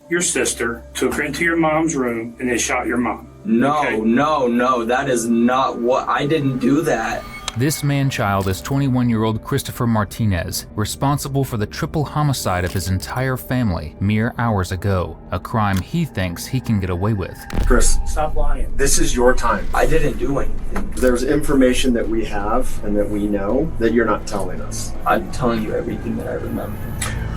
your sister, took her into your mom's room, and they shot your mom. No, okay? no, that is not what, I didn't do that. This man-child is 21-year-old Christopher Martinez, responsible for the triple homicide of his entire family mere hours ago, a crime he thinks he can get away with. Chris, stop lying. This is your time. I didn't do anything. There's information that we have and that we know that you're not telling us. I'm telling you everything that I remember.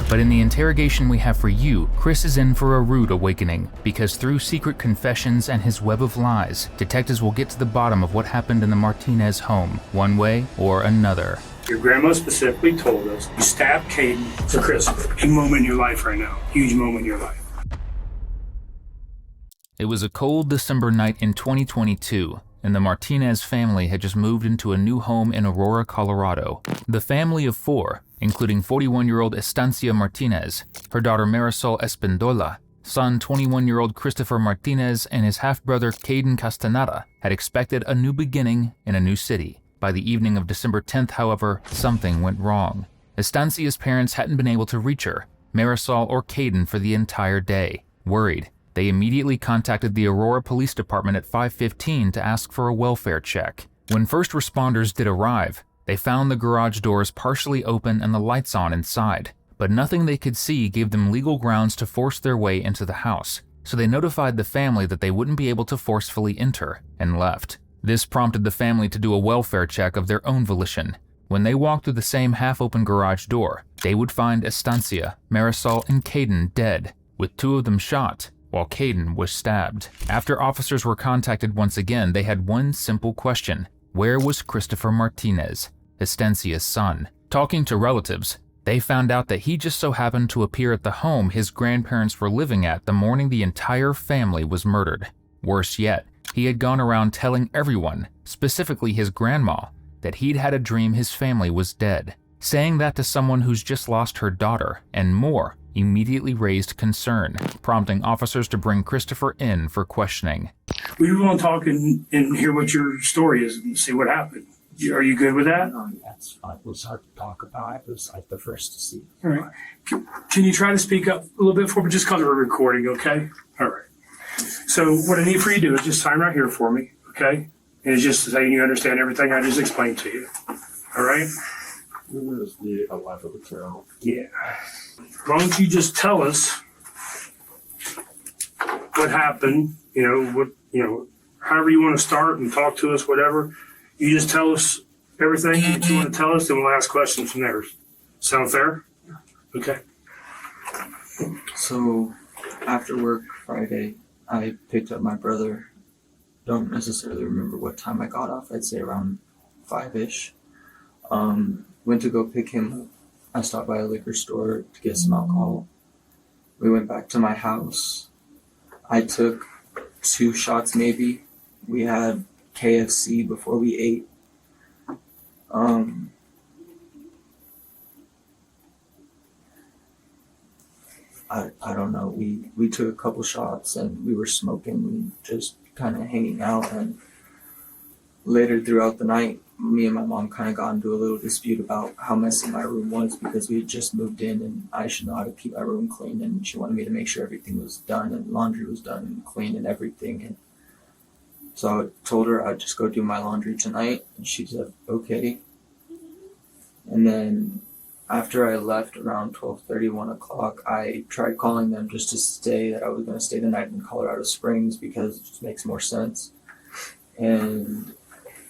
But in the interrogation we have for you, Chris is in for a rude awakening, because through secret confessions and his web of lies, detectives will get to the bottom of what happened in the Martinez home, one way or another. Your grandma specifically told us you stabbed Caden. So Chris, big moment in your life right now. Huge moment in your life. It was a cold December night in 2022, and the Martinez family had just moved into a new home in Aurora, Colorado. The family of four, including 41-year-old Estancia Martinez, her daughter Marisol Espindola, son 21-year-old Christopher Martinez, and his half-brother Caden Castaneda, had expected a new beginning in a new city. By the evening of December 10th, however, something went wrong. Estancia's parents hadn't been able to reach her, Marisol or Caden, for the entire day. Worried, they immediately contacted the Aurora Police Department at 5:15 to ask for a welfare check. When first responders did arrive, they found the garage doors partially open and the lights on inside, but nothing they could see gave them legal grounds to force their way into the house, so they notified the family that they wouldn't be able to forcefully enter, and left. This prompted the family to do a welfare check of their own volition. When they walked through the same half-open garage door, they would find Estancia, Marisol, and Caden dead, with two of them shot, while Caden was stabbed. After officers were contacted once again, they had one simple question. Where was Christopher Martinez, Estancia's son? Talking to relatives, they found out that he just so happened to appear at the home his grandparents were living at the morning the entire family was murdered. Worse yet, he had gone around telling everyone, specifically his grandma, that he'd had a dream his family was dead. Saying that to someone who's just lost her daughter, and more, immediately raised concern, prompting officers to bring Christopher in for questioning. We want to talk and hear what your story is and see what happened. Are you good with that? That's it was hard to talk about. I was like the first to see. All right. Can you try to speak up a little bit for me, just because we're recording, okay? All right. So what I need for you to do is just sign right here for me, okay? And it's just saying you understand everything I just explained to you. All right? Where's the 11th row? Yeah. Why don't you just tell us what happened, however you want to start and talk to us, whatever. You just tell us everything that you want to tell us, and we'll ask questions from there. Sound fair? Okay. So, after work Friday, I picked up my brother. Don't necessarily remember what time I got off. I'd say around 5-ish. Went to go pick him up. I stopped by a liquor store to get some alcohol. We went back to my house. I took 2 shots maybe. We had KFC before we ate. I don't know. We took a couple shots and we were smoking. We just kind of hanging out, and later throughout the night, me and my mom kind of got into a little dispute about how messy my room was, because we had just moved in and I should know how to keep my room clean, and she wanted me to make sure everything was done and laundry was done and clean and everything. And so I told her I'd just go do my laundry tonight, and she said okay. And then after I left around 12:30, 1 o'clock, I tried calling them just to say that I was going to stay the night in Colorado Springs because it just makes more sense. And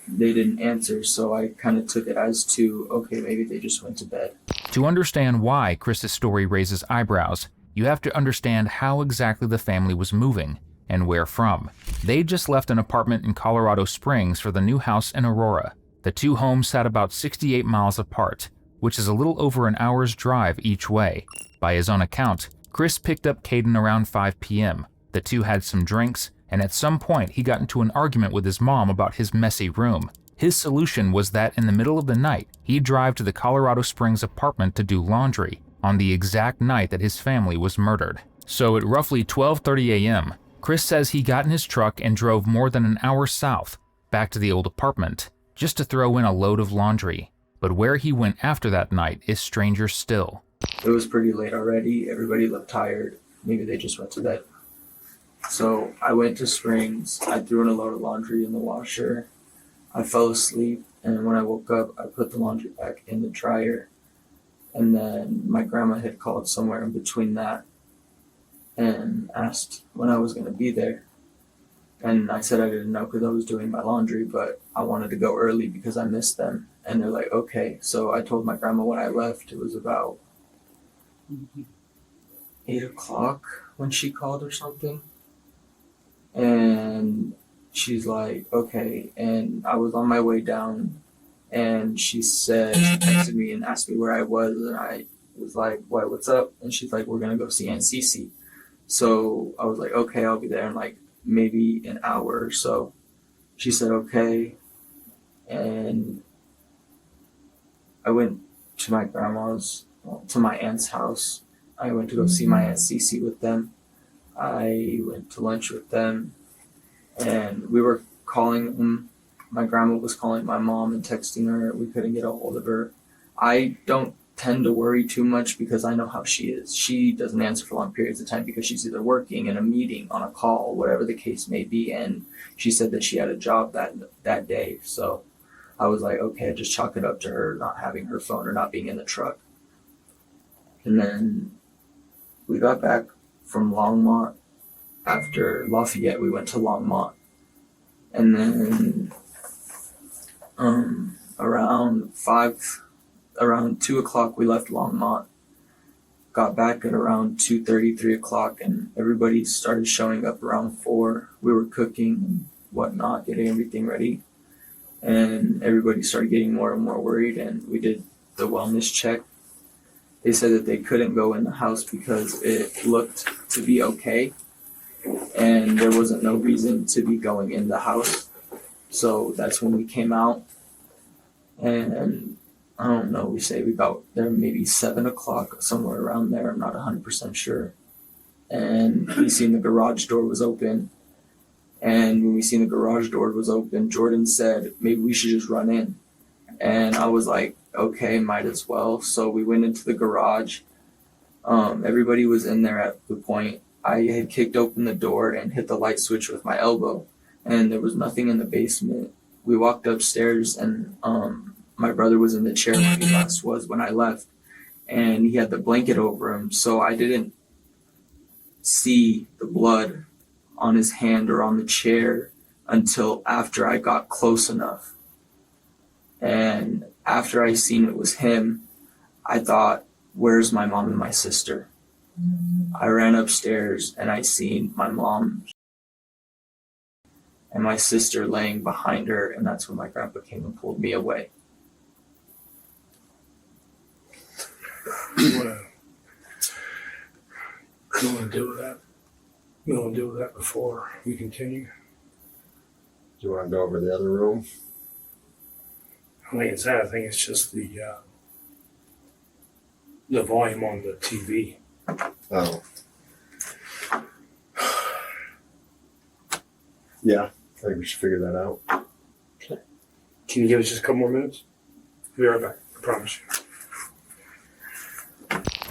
they didn't answer, so I kind of took it as to, okay, maybe they just went to bed. To understand why Chris's story raises eyebrows, you have to understand how exactly the family was moving and where from. They just left an apartment in Colorado Springs for the new house in Aurora. The two homes sat about 68 miles apart, which is a little over an hour's drive each way. By his own account, Chris picked up Caden around 5 p.m. The two had some drinks, and at some point he got into an argument with his mom about his messy room. His solution was that in the middle of the night, he'd drive to the Colorado Springs apartment to do laundry on the exact night that his family was murdered. So at roughly 12:30 a.m., Chris says he got in his truck and drove more than an hour south, back to the old apartment, just to throw in a load of laundry. But where he went after that night is stranger still. It was pretty late already. Everybody looked tired. maybe they just went to bed. So I went to Springs. I threw in a load of laundry in the washer. I fell asleep, and when I woke up, I put the laundry back in the dryer. And then my grandma had called somewhere in between that and asked when I was going to be there. And I said I didn't know because I was doing my laundry, but I wanted to go early because I missed them. And they're like, okay. So I told my grandma when I left, it was about 8 o'clock when she called or something. And she's like, okay. And I was on my way down, and she texted me and asked me where I was. And I was like, what, what's up? And she's like, we're going to go see Aunt Cece. So I was like, okay, I'll be there in like maybe an hour or so. She said, okay. And I went to my grandma's, to my aunt's house. I went to go see my Aunt Cece with them. I went to lunch with them, and we were calling them. My grandma was calling my mom and texting her. We couldn't get a hold of her. I don't tend to worry too much because I know how she is. She doesn't answer for long periods of time because she's either working, in a meeting, on a call, whatever the case may be. And she said that she had a job that day. So I was like, okay, just chalk it up to her not having her phone or not being in the truck. And then we got back from Longmont. After Lafayette, we went to Longmont. And then around 2 o'clock, we left Longmont. Got back at around 2:30, 3 o'clock, and everybody started showing up around 4. We were cooking and whatnot, getting everything ready. And everybody started getting more and more worried, and we did the wellness check. They said that they couldn't go in the house because it looked to be okay, and there wasn't no reason to be going in the house. So that's when we came out, and I don't know, we got there maybe 7 o'clock, somewhere around there, I'm not 100% sure. And we seen the garage door was open. And when we seen the garage door was open, Jordan said, maybe we should just run in. And I was like, okay, might as well. So we went into the garage. Everybody was in there at the point. I had kicked open the door and hit the light switch with my elbow, and there was nothing in the basement. We walked upstairs, and my brother was in the chair where he last was when I left, and he had the blanket over him, so I didn't see the blood on his hand or on the chair until after I got close enough. And after I seen it was him, I thought, where's my mom and my sister? I ran upstairs and I seen my mom and my sister laying behind her, and that's when my grandpa came and pulled me away. You want to deal with that? You want to deal with that before we continue? Do you want to go over the other room? I think it's that. I think it's just the volume on the TV. Oh. Yeah, I think we should figure that out. Can you give us just a couple more minutes? We'll be right back. I promise you.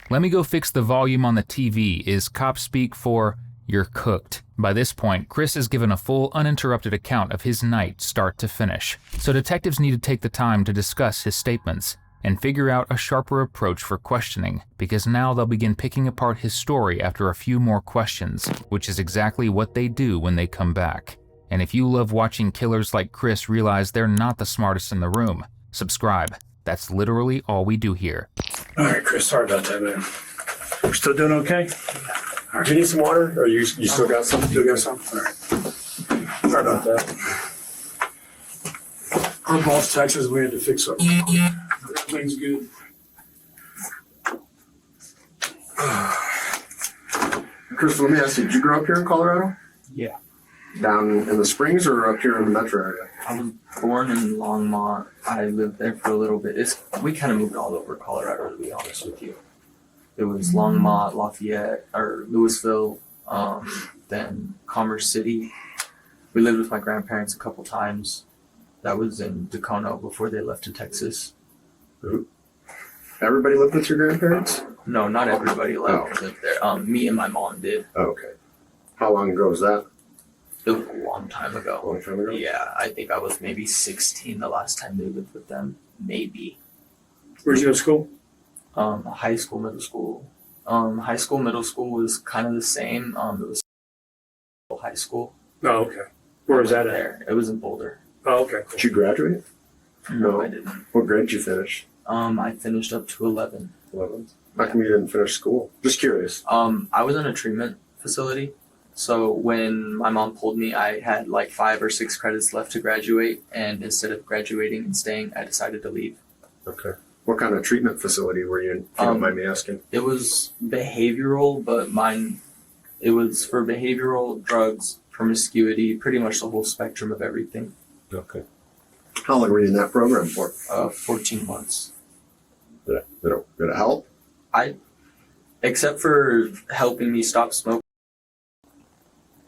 Let me go fix the volume on the TV is cop speak for "you're cooked." By this point, Chris has given a full, uninterrupted account of his night start to finish, so detectives need to take the time to discuss his statements and figure out a sharper approach for questioning, because now they'll begin picking apart his story after a few more questions, which is exactly what they do when they come back. And if you love watching killers like Chris realize they're not the smartest in the room, subscribe. That's literally all we do here. All right, Chris, sorry about that, man. We're still doing okay? Do you need some water, or you still got some? Still got some? All right. Sorry about that. Our boss texted us, we had to fix something. Everything's good. Crystal, let me ask you, did you grow up here in Colorado? Yeah. Down in the Springs or up here in the metro area? I was born in Longmont. I lived there for a little bit. We kind of moved all over Colorado, to be honest with you. It was Longmont, Lafayette, or Louisville, then Commerce City. We lived with my grandparents a couple times. That was in Dacono before they left to Texas. Everybody lived with your grandparents? No, not everybody lived there. Me and my mom did. Okay. How long ago was that? It was a long time A ago. long time ago? Yeah, I think I was maybe 16 the last time they lived with them. Maybe. Where'd you go to school? High school, middle school. High school, middle school was kind of the same. It was high school. Oh, okay. Where was that at? There. It was in Boulder. Oh, okay. Cool. Did you graduate? No, I didn't. What grade did you finish? I finished up to 11. 11th. How come you didn't finish school? Just curious. I was in a treatment facility. So when my mom pulled me, I had like 5 or 6 credits left to graduate. And instead of graduating and staying, I decided to leave. Okay. What kind of treatment facility were you in, if you don't mind me asking? It was behavioral, but it was for behavioral, drugs, promiscuity, pretty much the whole spectrum of everything. Okay. How long were you in that program for? 14 months. Did it help? Except for helping me stop smoking,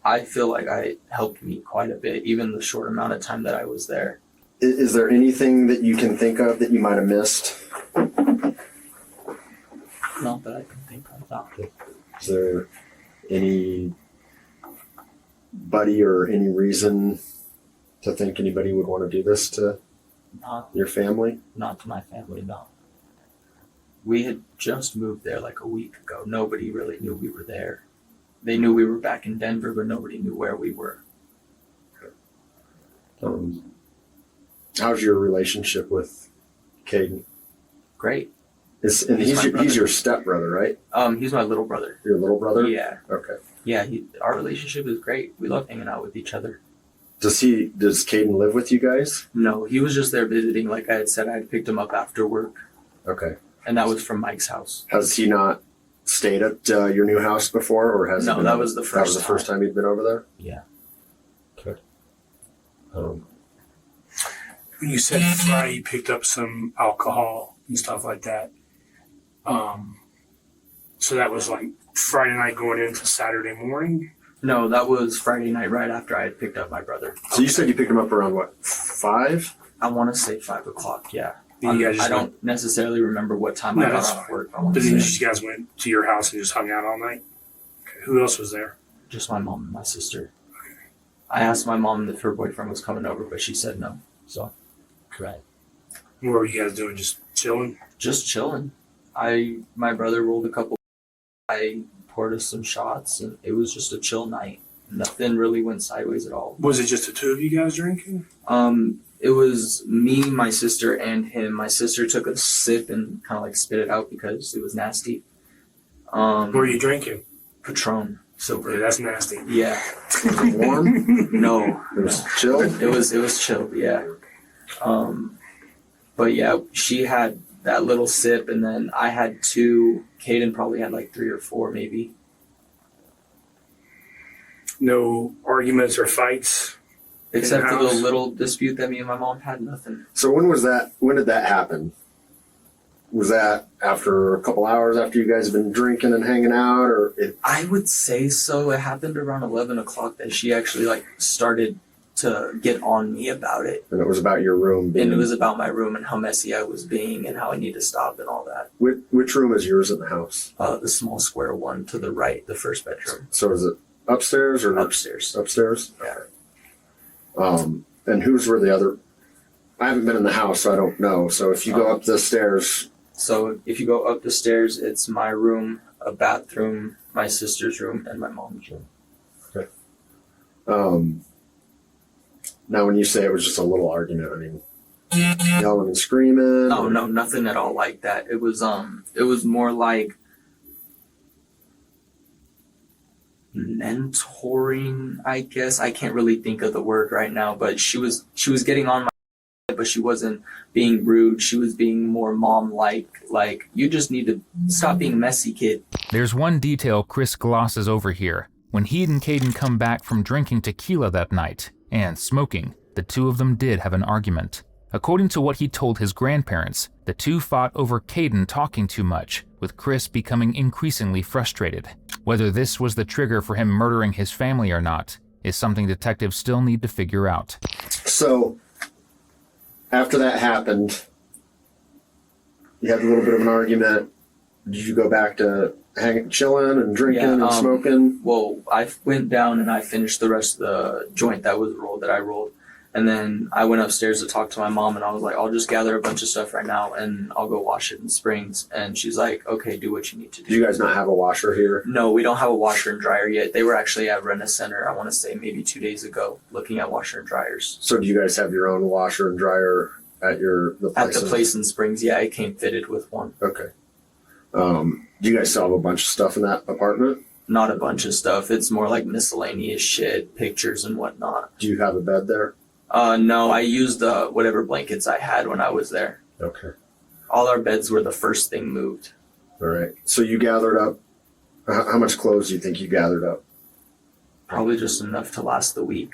I feel like it helped me quite a bit, even the short amount of time that I was there. Is there anything that you can think of that you might have missed? Not that I can think of. No. Is there anybody or any reason to think anybody would want to do this to your family? Not to my family, no. We had just moved there like a week ago. Nobody really knew we were there. They knew we were back in Denver, but nobody knew where we were. How's your relationship with Caden? Great. He's your stepbrother, right? He's my little brother. Your little brother? Yeah. Okay. Yeah, our relationship is great. We love hanging out with each other. Does Caden live with you guys? No, he was just there visiting. Like I had said, I had picked him up after work. Okay. And that was from Mike's house. Has he not stayed at your new house before, or has No, that was the first That was the first time he'd been over there? Yeah. Okay. When you said Friday you picked up some alcohol and stuff like that, so that was like Friday night going into Saturday morning? No, that was Friday night right after I had picked up my brother. So you said you picked him up around what, 5? I want to say 5 o'clock, yeah. You guys just I don't necessarily remember what time I got off work. I want But to then say you guys went to your house and just hung out all night? Okay. Who else was there? just my mom and my sister. I asked my mom if her boyfriend was coming over, but she said no. So, Right. What were you guys doing? Just chilling? just chilling. My brother rolled a couple. I poured us some shots, and it was just a chill night. Nothing really went sideways at all. Was it just the two of you guys drinking? It was me, my sister, and him. My sister took a sip and kind of like spit it out because it was nasty. What were you drinking? Patron, silver. Yeah, that's nasty. Yeah. Was it warm? No. It was chilled? It was chilled, yeah. But yeah, she had that little sip, and then I had 2. Caden probably had like 3 or 4, maybe. No arguments or fights? Except for the In-house? little dispute that me and my mom had, nothing. So when did that happen? Was that after a couple hours after you guys had been drinking and hanging out, or I would say so. It happened around 11 o'clock that she actually like started to get on me about it. and it was about your room being, And it was about my room and how messy I was being and how I need to stop and all that. which room is yours in the house? The small square one to the right, the first bedroom. So is it upstairs or Upstairs. Upstairs? Yeah. And whose were the other? I haven't been in the house, so I don't know. So if you go up the stairs, So if you go up the stairs, it's my room, a bathroom, my sister's room, and my mom's room. now when you say it was just a little argument, I mean, yelling and screaming? No, nothing at all like that. It was more like mentoring, I guess. I can't really think of the word right now, but she was getting on my head, but she wasn't being rude. She was being more mom-like, you just need to stop being a messy, kid. There's one detail Chris glosses over here. When he and Caden come back from drinking tequila that night and smoking, the two of them did have an argument. According to what he told his grandparents, the two fought over Caden talking too much, with Chris becoming increasingly frustrated. Whether this was the trigger for him murdering his family or not is something detectives still need to figure out. So after that happened, you had a little bit of an argument. did you go back to chilling and drinking and smoking? Well, I went down and I finished the rest of the joint that was rolled that I rolled. And then I went upstairs to talk to my mom, and I was like, I'll just gather a bunch of stuff right now and I'll go wash it in Springs. And she's like, okay, do what you need to do. Do you guys not have a washer here? No, we don't have a washer and dryer yet. They were actually at Rent-A-Center, I want to say maybe 2 days ago, looking at washer and dryers. So do you guys have your own washer and dryer at At the place in Springs, yeah, it came fitted with one. Okay. Do you guys still have a bunch of stuff in that apartment? Not a bunch of stuff. It's more like miscellaneous shit, pictures and whatnot. Do you have a bed there? No, I used whatever blankets I had when I was there. Okay. All our beds were the first thing moved. All right. So you gathered up, how much clothes do you think you gathered up? Probably just enough to last the week.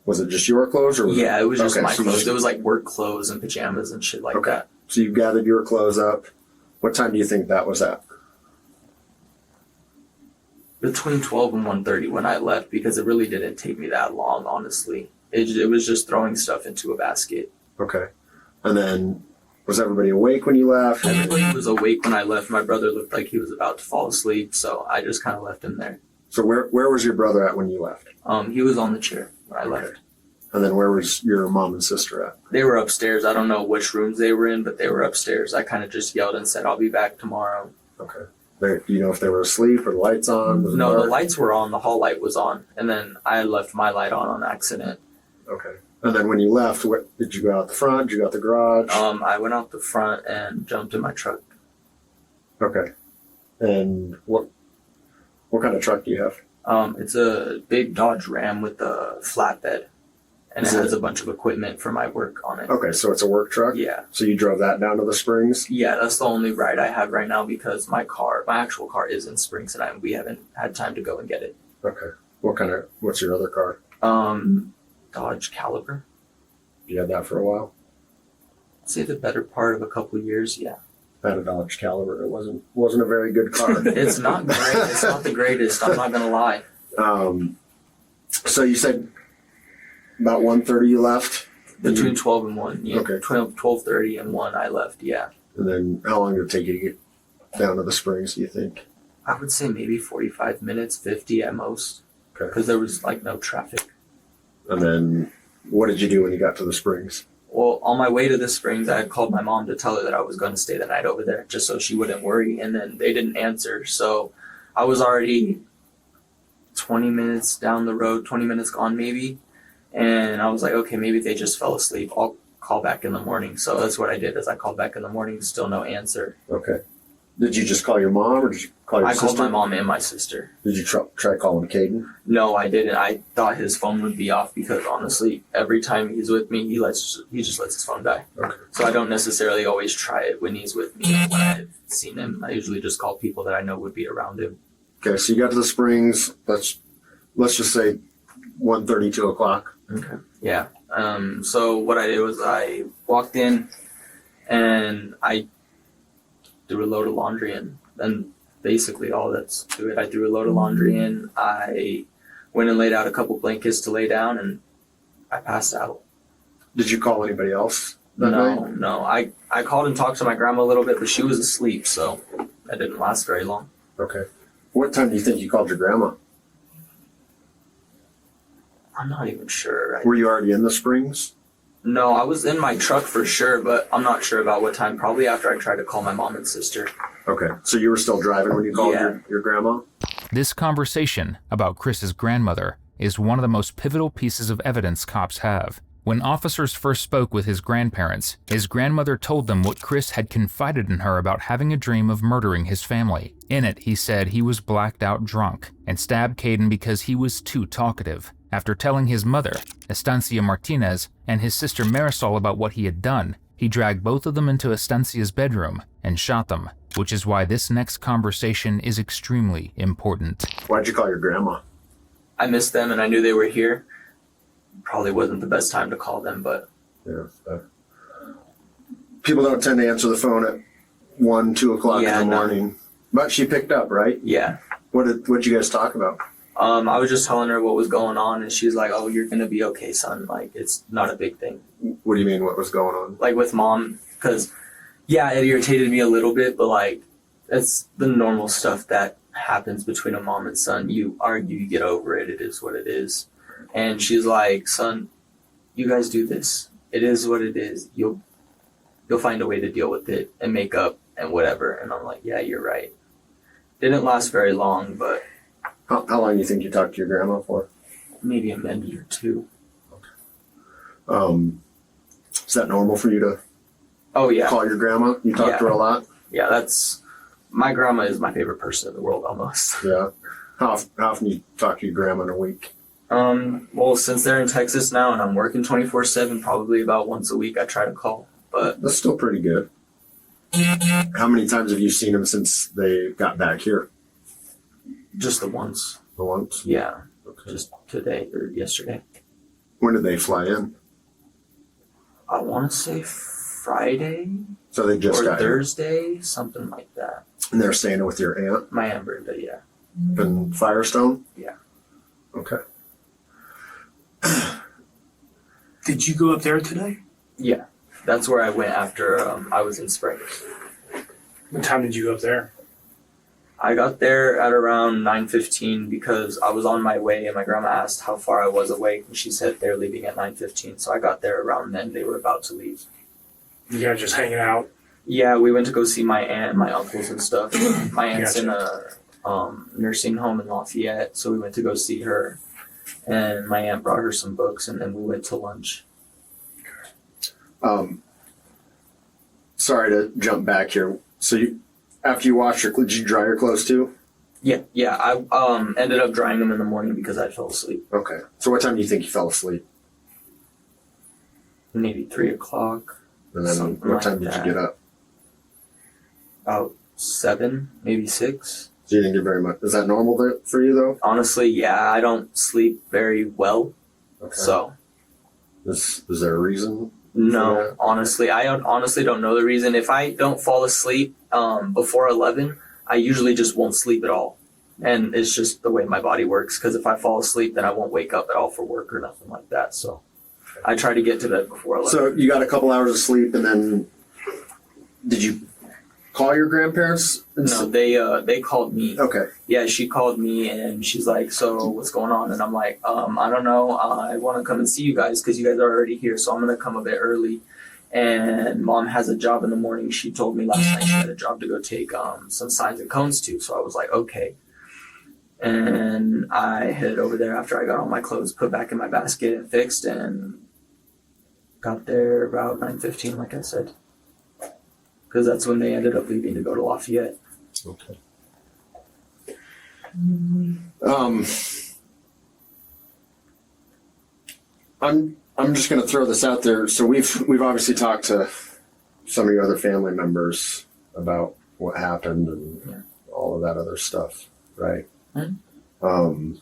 Was it just your clothes? Or Yeah, it was just my so clothes. It was like work clothes and pajamas and shit like that. So you gathered your clothes up. What time do you think that was at? Between 12 and 1:30 when I left, because it really didn't take me that long, honestly. It was just throwing stuff into a basket. Okay. And then was everybody awake when you left? Everybody was awake when I left. My brother looked like he was about to fall asleep, so I just kind of left him there. So where was your brother at when you left? He was on the chair when I left. And then where was your mom and sister at? They were upstairs. I don't know which rooms they were in, but they were upstairs. I kind of just yelled and said, I'll be back tomorrow. Okay. Do you know if they were asleep or the lights on? No, the lights were on. The hall light was on. And then I left my light on accident. Okay. And then when you left, did you go out the front? Did you go out the garage? I went out the front and jumped in my truck. Okay. And what kind of truck do you have? It's a big Dodge Ram with a flatbed. And it has a bunch of equipment for my work on it. Okay, so it's a work truck? Yeah. So you drove that down to the Springs? Yeah, that's the only ride I have right now because my actual car is in Springs and we haven't had time to go and get it. Okay. What's your other car? Dodge Caliber. You had that for a while? I'd say the better part of a couple of years, yeah. I had a Dodge Caliber. It wasn't a very good car. It's not great. It's not the greatest. I'm not gonna lie. So you said about 1:30 you left? Between 12 and 1. Yeah. Okay. 12:30 and 1 I left, yeah. And then how long did it take you to get down to the Springs, do you think? I would say maybe 45 minutes, 50 at most. Okay. Because there was like no traffic. And then what did you do when you got to the Springs? Well, on my way to the Springs, I had called my mom to tell her that I was going to stay the night over there just so she wouldn't worry. And then they didn't answer. So I was already 20 minutes down the road, 20 minutes gone maybe. And I was like, okay, maybe they just fell asleep. I'll call back in the morning. So that's what I did is I called back in the morning, still no answer. Okay. Did you just call your mom or did you call your sister? I called my mom and my sister. Did you try calling Caden? No, I didn't. I thought his phone would be off because honestly, every time he's with me, he just lets his phone die. Okay. So I don't necessarily always try it when he's with me. When I've seen him, I usually just call people that I know would be around him. Okay, so you got to the Springs. Let's just say 1:30, 2 o'clock. Okay. Yeah. So what I did was I walked in and I threw a load of laundry in. And basically all that's to it. I threw a load of laundry in. I went and laid out a couple blankets to lay down and I passed out. Did you call anybody else that night? No. I called and talked to my grandma a little bit, but she was asleep, so that didn't last very long. Okay. What time do you think you called your grandma? I'm not even sure. Were you already in the Springs? No, I was in my truck for sure, but I'm not sure about what time. Probably after I tried to call my mom and sister. Okay. So you were still driving when you called your grandma? This conversation about Chris's grandmother is one of the most pivotal pieces of evidence cops have. When officers first spoke with his grandparents, his grandmother told them what Chris had confided in her about having a dream of murdering his family. In it, he said he was blacked out drunk and stabbed Caden because he was too talkative. After telling his mother, Estancia Martinez, and his sister Marisol about what he had done, he dragged both of them into Estancia's bedroom and shot them, which is why this next conversation is extremely important. Why'd you call your grandma? I missed them and I knew they were here. Probably wasn't the best time to call them, but... Yeah. People don't tend to answer the phone at 1, 2 o'clock in the morning. But she picked up, right? Yeah. What'd you guys talk about? I was just telling her what was going on, and she's like, oh, you're going to be okay, son. Like, it's not a big thing. What do you mean, what was going on? Like, with mom, because, yeah, it irritated me a little bit, but, like, It's the normal stuff that happens between a mom and son. You argue, you get over it. It is what it is. And she's like, son, you guys do this. It is what it is. You'll find a way to deal with it and make up and whatever. And I'm like, yeah, you're right. Didn't last very long, but How long do you think you talked to your grandma for? maybe a minute or two. Is that normal for you to Oh yeah. call your grandma? You talk Yeah. to her a lot? Yeah, my grandma is my favorite person in the world almost. Yeah. How often do you talk to your grandma in a week? Well, since they're in Texas now and I'm working 24/7, probably about once a week I try to call. But That's still pretty good. How many times have you seen them since they got back here? just the once. The once? Yeah, Okay. just today or yesterday. When did they fly in? I want to say Friday So they just or got here. Thursday, something like that. And they're staying with your aunt My Aunt Brenda, yeah. in Firestone? Yeah. Okay. Did you go up there today? Yeah, that's where I went after I was in Springs. What time did you go up there? I got there at around 9:15 because I was on my way and my grandma asked how far I was away and she said they're leaving at 9:15. So I got there around then. They were about to leave. You guys just hanging out? Yeah, we went to go see my aunt and my uncles and stuff. My aunt's Gotcha. in a nursing home in Lafayette, so we went to go see her. And my aunt brought her some books and then we went to lunch. Sorry to jump back here. So after you washed did you dry your clothes too? Yeah, I ended up drying them in the morning because I fell asleep. Okay. So what time do you think you fell asleep? Maybe 3 o'clock. And then Something what time like did that. you get up? About 7, maybe 6. So you didn't get very much. Is that normal for you though? Honestly, yeah, I don't sleep very well. Okay. So, Is there a reason? no, Yeah. honestly, I honestly don't know the reason. If I don't fall asleep before 11, I usually just won't sleep at all. And it's just the way my body works. Because if I fall asleep, then I won't wake up at all for work or nothing like that. So, I try to get to bed before 11. So you got a couple hours of sleep, and then did you call your grandparents? No, they called me. Okay. Yeah, she called me and she's like, so what's going on? And I'm like, I don't know. I want to come and see you guys because you guys are already here. So I'm going to come a bit early. And mom has a job in the morning. She told me last night she had a job to go take some signs and cones to. So I was like, okay. And I headed over there after I got all my clothes put back in my basket and fixed and got there about 9:15, like I said. Because that's when they ended up leaving to go to Lafayette. Okay. I'm just going to throw this out there. So we've obviously talked to some of your other family members about what happened and all of that other stuff, right? Mm-hmm.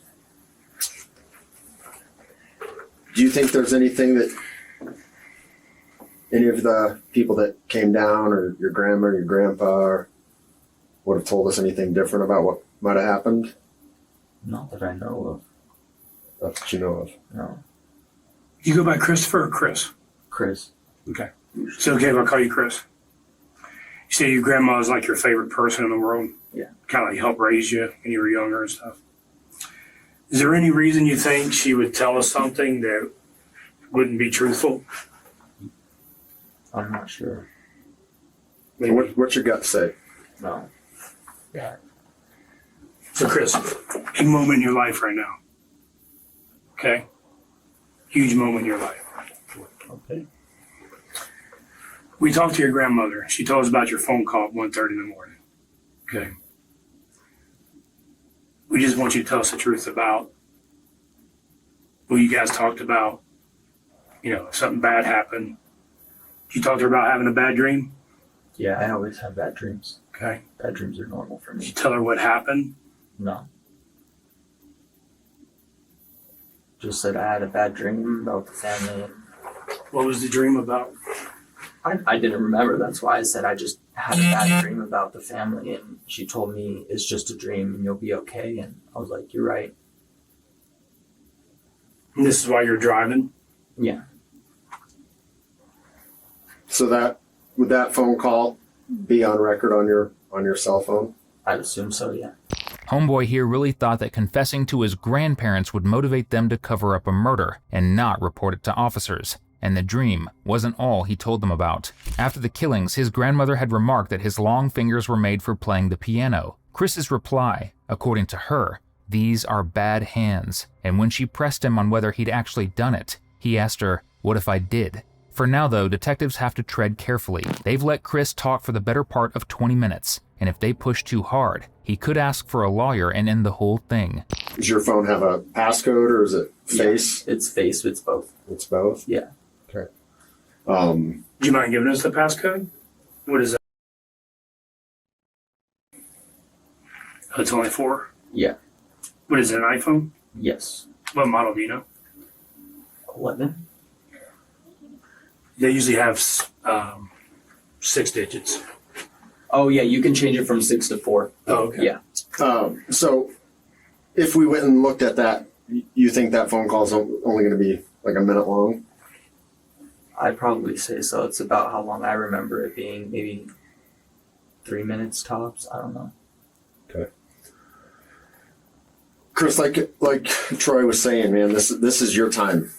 Do you think there's anything that any of the people that came down, or your grandma, or your grandpa, would have told us anything different about what might have happened? Not that I know of. That's what you know of. No. You go by Christopher or Chris? Chris. Okay. Is it okay if I call you Chris? You say your grandma is like your favorite person in the world? Yeah. Kind of like helped raise you when you were younger and stuff. Is there any reason you think she would tell us something that wouldn't be truthful? I'm not sure. I mean, what's your gut say? No. Yeah. So Chris, big moment in your life right now. Okay? Huge moment in your life. Okay. We talked to your grandmother. She told us about your phone call at 1:30 in the morning. Okay. We just want you to tell us the truth about what you guys talked about. You know, if something bad happened. Did you talk to her about having a bad dream? Yeah, I always have bad dreams. Okay. Bad dreams are normal for Did me. you tell her what happened? No. Just said I had a bad dream about the family. What was the dream about? I didn't remember. That's why I said I just had a bad dream about the family. And she told me it's just a dream and you'll be okay. And I was like, you're right. And this is why you're driving? Yeah. So would that phone call be on record on on your cell phone? I'd assume so, yeah. Homeboy here really thought that confessing to his grandparents would motivate them to cover up a murder and not report it to officers. And the dream wasn't all he told them about. After the killings, his grandmother had remarked that his long fingers were made for playing the piano. Chris's reply, according to her, "These are bad hands." And when she pressed him on whether he'd actually done it, he asked her, "What if I did?" For now though, detectives have to tread carefully. They've let Chris talk for the better part of 20 minutes. And if they push too hard, he could ask for a lawyer and end the whole thing. Does your phone have a passcode or is it face? Yeah, it's face, it's both. It's both? Yeah. Okay. Do you mind giving us the passcode? What is that? It's only 4? Yeah. What is it, an iPhone? Yes. What model do you know? 11? They usually have 6 digits. Oh yeah, you can change it from 6 to 4. Oh, okay. Yeah. So if we went and looked at that, you think that phone call is only going to be like a minute long? I'd probably say so. It's about how long I remember it being, maybe 3 minutes tops. I don't know. Okay. Chris, like Troy was saying, man, this is your time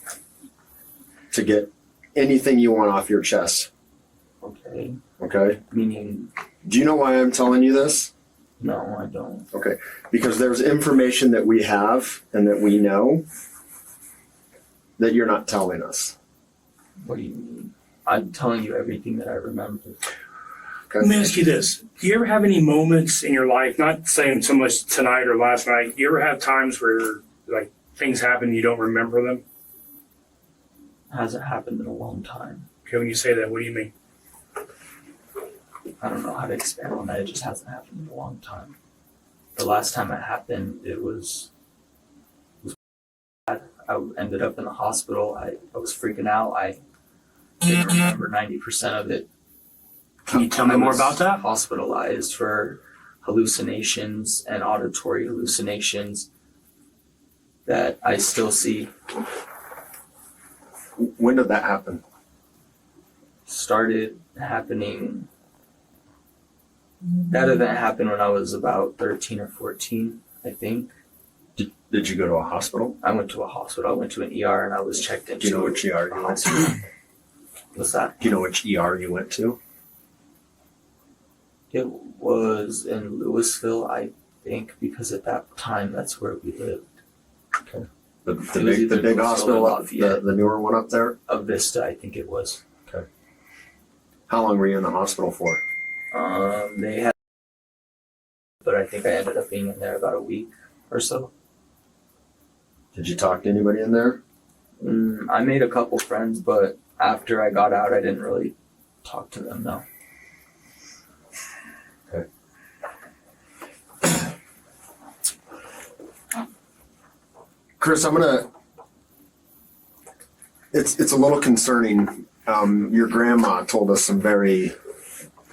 to get anything you want off your chest. Okay. Okay. Meaning, Do you know why I'm telling you this? no, I don't. Okay. Because there's information that we have and that we know that you're not telling us. What do you mean? I'm telling you everything that I remember. Okay. Let me ask you this. Do you ever have any moments in your life, not saying so much tonight or last night, do you ever have times where like things happen and you don't remember them? Hasn't happened in a long time. Okay, when you say that, what do you mean? I don't know how to expand on that. It just hasn't happened in a long time. The last time it happened, it was bad. I ended up in the hospital. I was freaking out. I didn't remember 90% of it. Can you tell me I more was about that? Hospitalized for hallucinations and auditory hallucinations that I still see. When did that happen? Started happening. That event happened when I was about 13 or 14, I think. Did you go to a hospital? I went to a hospital. I went to an ER and I was checked into. Do you know which ER you went to? What's that? Do you know which ER you went to? It was in Louisville, I think, because at that time that's where we lived. Okay. The It was big either Louisville hospital, or up, Lafayette. the newer one up there? Of Vista, I think it was. Okay. How long were you in the hospital for? They had, but I think I ended up being in there about a week or so. Did you talk to anybody in there? I made a couple friends, but after I got out, I didn't really talk to them, no. Okay. Chris, it's a little concerning. Your grandma told us some very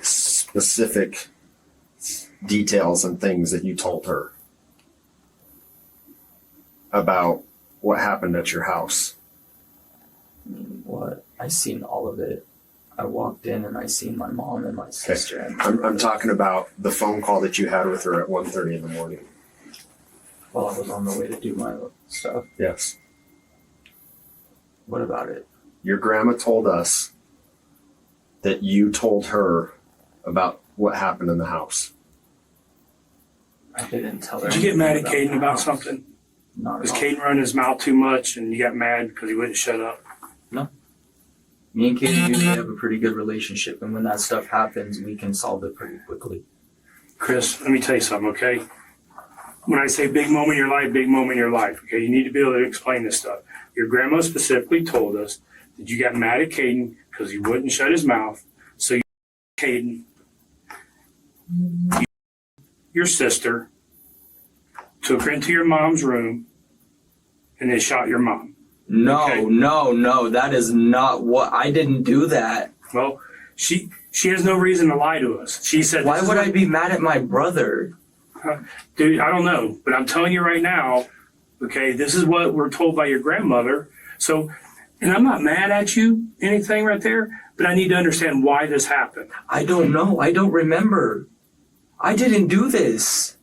specific details and things that you told her about what happened at your house. What? I seen all of it. I walked in and I seen my mom and my sister. And I'm talking about the phone call that you had with her at 1:30 in the morning. while I was on the way to do my stuff. Yes. What about it? Your grandma told us that you told her about what happened in the house. I didn't tell her. Did you get mad at anything Caden about the house. something? Not Was at all. Caden running his mouth too much and you got mad because he wouldn't shut up? Me and Katie usually have a pretty good relationship, and when that stuff happens, we can solve it pretty quickly. Chris, let me tell you something, okay? When I say big moment in your life, big moment in your life, okay? You need to be able to explain this stuff. Your grandma specifically told us that you got mad at Caden because he wouldn't shut his mouth. So you, Caden, your sister, took her into your mom's room and then shot your mom. No, Okay. no, that is not what, I didn't do that. Well, she has no reason to lie to us. She said, Why "This is would what-" I be mad at my brother? Dude, I don't know, but I'm telling you right now, okay, this is what we're told by your grandmother. So, and I'm not mad at you, anything right there, but I need to understand why this happened. I don't know. I don't remember. I didn't do this.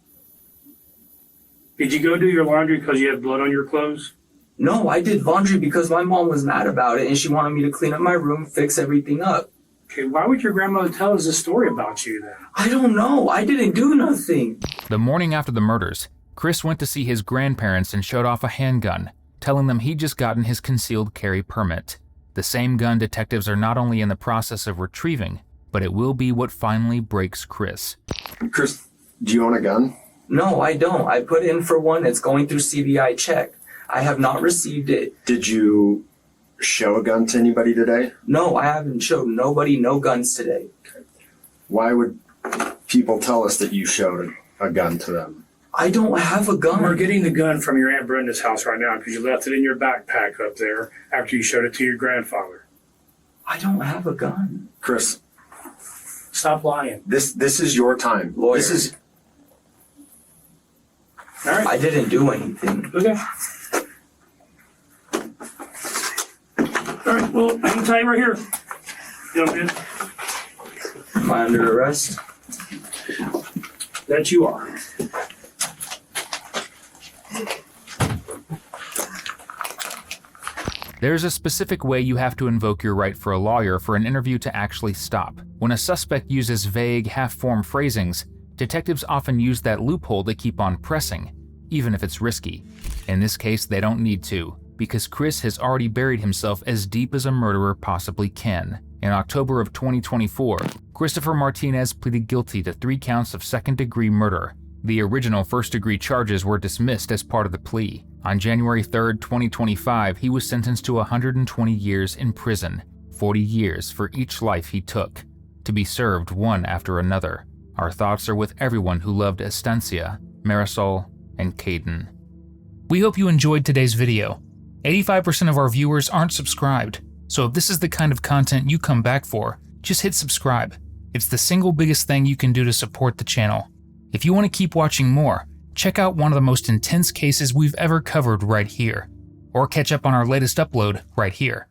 Did you go do your laundry because you had blood on your clothes? No, I did laundry because my mom was mad about it and she wanted me to clean up my room, fix everything up. Okay, why would your grandmother tell us this story about you then? I don't know. I didn't do nothing. The morning after the murders, Chris went to see his grandparents and showed off a handgun, telling them he'd just gotten his concealed carry permit. The same gun detectives are not only in the process of retrieving, but it will be what finally breaks Chris. Chris, do you own a gun? No, I don't. I put in for one. It's going through CBI check. I have not received it. Did you show a gun to anybody today? No, I haven't showed nobody no guns today. Why would people tell us that you showed a gun to them? I don't have a gun. We're getting the gun from your Aunt Brenda's house right now because you left it in your backpack up there after you showed it to your grandfather. I don't have a gun. Chris, Stop lying. this is your time. Lawyer. This is All right. I didn't do anything. Okay. All right, well, I can tell you right here. Young man, Am I under arrest? that you are. There's a specific way you have to invoke your right for a lawyer for an interview to actually stop. When a suspect uses vague, half-formed phrasings, detectives often use that loophole to keep on pressing, even if it's risky. In this case, they don't need to, because Chris has already buried himself as deep as a murderer possibly can. In October of 2024, Christopher Martinez pleaded guilty to 3 counts of second-degree murder. The original first-degree charges were dismissed as part of the plea. On January 3, 2025, he was sentenced to 120 years in prison, 40 years for each life he took, to be served one after another. Our thoughts are with everyone who loved Estancia, Marisol, and Caden. We hope you enjoyed today's video. 85% of our viewers aren't subscribed, so if this is the kind of content you come back for, just hit subscribe. It's the single biggest thing you can do to support the channel. If you want to keep watching more, check out one of the most intense cases we've ever covered right here, or catch up on our latest upload right here.